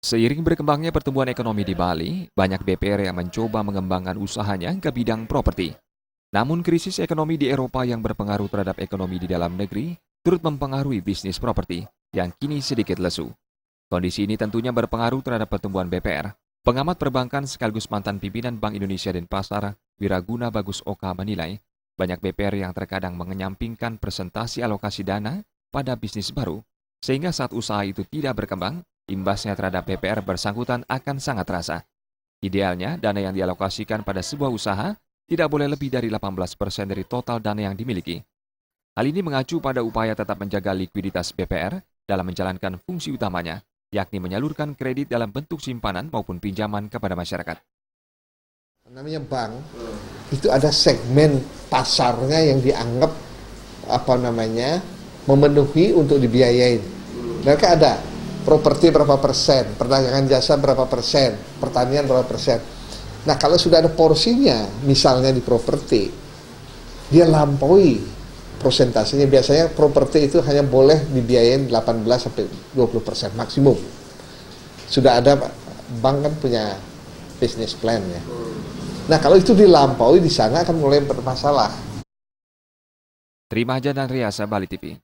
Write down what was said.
Seiring berkembangnya pertumbuhan ekonomi di Bali, banyak BPR yang mencoba mengembangkan usahanya ke bidang properti. Namun krisis ekonomi di Eropa yang berpengaruh terhadap ekonomi di dalam negeri turut mempengaruhi bisnis properti yang kini sedikit lesu. Kondisi ini tentunya berpengaruh terhadap pertumbuhan BPR. Pengamat perbankan sekaligus mantan pimpinan Bank Indonesia Denpasar, Wiraguna Bagus Oka menilai, banyak BPR yang terkadang mengenyampingkan presentasi alokasi dana pada bisnis baru, sehingga saat usaha itu tidak berkembang, imbasnya terhadap BPR bersangkutan akan sangat terasa. Idealnya, dana yang dialokasikan pada sebuah usaha tidak boleh lebih dari 18% dari total dana yang dimiliki. Hal ini mengacu pada upaya tetap menjaga likuiditas BPR dalam menjalankan fungsi utamanya, yakni menyalurkan kredit dalam bentuk simpanan maupun pinjaman kepada masyarakat. Namanya bank itu ada segmen pasarnya yang dianggap memenuhi untuk dibiayain. Mereka ada properti berapa persen, perdagangan jasa berapa persen, pertanian berapa persen. Nah, kalau sudah ada porsinya, misalnya di properti, dia lampaui prosentasenya. Biasanya properti itu hanya boleh dibiayain 18-20% maksimum. Sudah ada, bank kan punya business plan ya. Nah, kalau itu dilampaui di sana akan mulai bermasalah. Terima Aja dan Riasa Bali TV.